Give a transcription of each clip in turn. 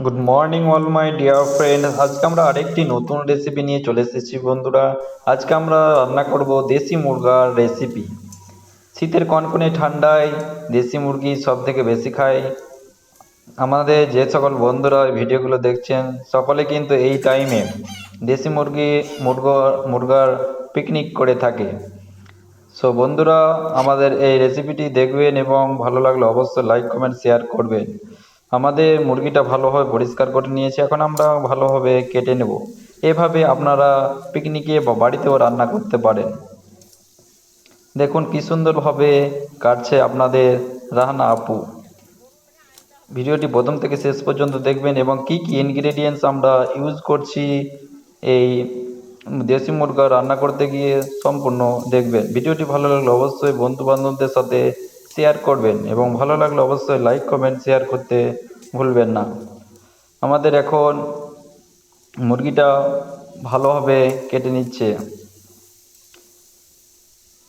Good morning all my dear friend. আজকে আমরা আরেকটি নতুন রেসিপি নিয়ে চলে এসেছি বন্ধুরা। আজকে আমরা রান্না করব দেশি মুরগার রেসিপি। শীতের কনকনে ঠান্ডায় দেশি মুরগি সব থেকে বেশি খায়। আমাদের যে সকল বন্ধুরা এই ভিডিওগুলো দেখছেন সকলে কিন্তু এই টাইমে দেশি মুরগার পিকনিক করে থাকে। সো বন্ধুরা, আমাদের এই রেসিপিটি দেখবেন এবং ভালো লাগলে অবশ্যই লাইক কমেন্ট শেয়ার করবেন। আমাদের মুরগিটা ভালোভাবে পরিষ্কার করে নিয়েছি, এখন আমরা ভালোভাবে কেটে নেব। এভাবে আপনারা পিকনিকে বা বাড়িতেও রান্না করতে পারেন। দেখুন কি সুন্দরভাবে কাটছে আপনাদের রাহানা আপু। ভিডিওটি প্রথম থেকে শেষ পর্যন্ত দেখবেন এবং কি কি ইনগ্রেডিয়েন্টস আমরা ইউজ করছি এই দেশি মুরগা রান্না করতে গিয়ে সম্পূর্ণ দেখবেন। ভিডিওটি ভালো লাগলে অবশ্যই বন্ধু বান্ধবদের সাথে শেয়ার করবেন এবং ভালো লাগলে অবশ্যই লাইক কমেন্ট শেয়ার করতে ভুলবেন না। আমাদের এখন মুরগিটা ভালোভাবে কেটে নিচ্ছে।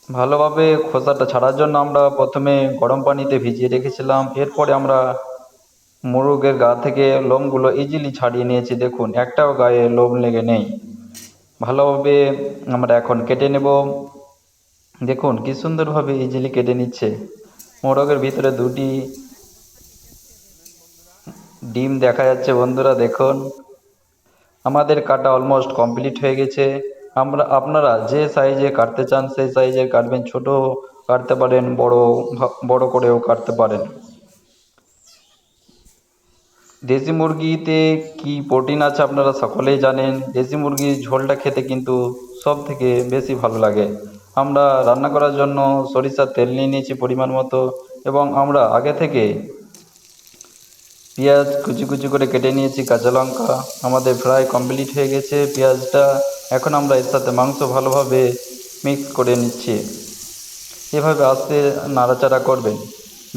ভালোভাবে খোসাটা ছাড়ার জন্য আমরা প্রথমে গরম পানিতে ভিজিয়ে রেখেছিলাম। এরপরে আমরা মুরগের গা থেকে লোমগুলো ইজিলি ছাড়িয়ে নিয়েছি। দেখুন একটাও গায়ে লোম লেগে নেই। ভালোভাবে আমরা এখন কেটে নেব। দেখুন কি সুন্দরভাবে ইজিলি কেটে নিচ্ছে। মোরগের ভিতরে দুটি ডিম দেখা যাচ্ছে বন্ধুরা। দেখুন আমাদের কাটা অলমোস্ট কমপ্লিট হয়ে গেছে। আপনারা যে সাইজে কাটতে চান সেই সাইজের কাটবেন, ছোট কাটতে পারেন, বড় করেও কাটতে পারেন। দেশি মুরগিতে কি প্রোটিন আছে আপনারা সকলেই জানেন। দেশি মুরগির ঝোলটা খেতে কিন্তু সব থেকে বেশি ভালো লাগে। আমরা রান্না করার জন্য সরিষার তেল নিয়ে নিয়েছি পরিমাণ মতো এবং আমরা আগে থেকে পেঁয়াজ কুচি কুচি করে কেটে নিয়েছি, কাঁচা লঙ্কা আমাদের ফ্রাই কমপ্লিট হয়ে গেছে পেঁয়াজটা। এখন আমরা এর সাথে মাংস ভালোভাবে মিক্স করে নিচ্ছি। এভাবে আস্তে নাড়াচাড়া করবেন,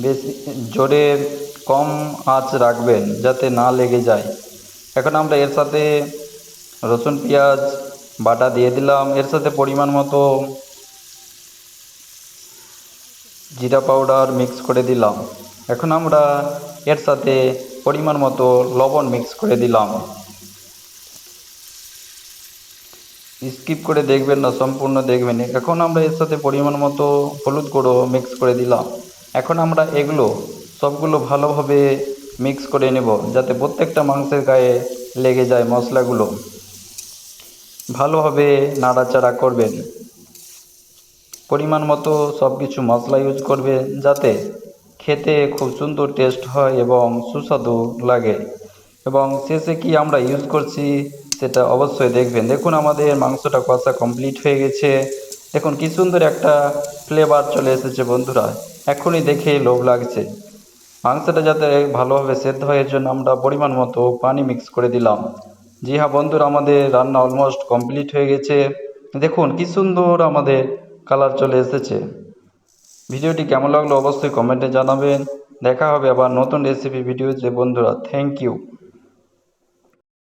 বেশি জোরে কম আঁচ রাখবেন যাতে না লেগে যায়। এখন আমরা এর সাথে রসুন পেঁয়াজ বাটা দিয়ে দিলাম, এর সাথে পরিমাণ মতো জিরা পাউডার মিক্স করে দিলাম। এখন আমরা এর সাথে পরিমাণ মতো লবণ মিক্স করে দিলাম। স্কিপ করে দেখবেন না, সম্পূর্ণ দেখবেন। এখন আমরা এর সাথে পরিমাণ মতো হলুদ গুঁড়ো মিক্স করে দিলাম। এখন আমরা এগুলো সবগুলো ভালোভাবে মিক্স করে নেব যাতে প্রত্যেকটা মাংসের গায়ে লেগে যায় মশলাগুলো। ভালোভাবে নাড়াচাড়া করবেন, পরিমাণ মতো সব কিছু মশলা ইউজ করবে যাতে খেতে খুব সুন্দর টেস্ট হয় এবং সুস্বাদু লাগে। এবং শেষে কি আমরা ইউজ করছি সেটা অবশ্যই দেখবেন। দেখুন আমাদের মাংসটা কষা কমপ্লিট হয়ে গেছে। দেখুন কি সুন্দর একটা ফ্লেভার চলে এসেছে বন্ধুরা, এখনই দেখে লোভ লাগছে। মাংসটা যাতে ভালোভাবে সেদ্ধ হয় এর জন্য আমরা পরিমাণ মতো পানি মিক্স করে দিলাম। জি হ্যাঁ বন্ধুরা, আমাদের রান্না অলমোস্ট কমপ্লিট হয়ে গেছে। দেখুন কি সুন্দর আমাদের কালার চলে এসেছে। ভিডিওটি কেমন লাগলো অবশ্যই কমেন্টে জানাবেন। দেখা হবে আবার নতুন রেসিপি ভিডিওতে বন্ধুরা। Thank you.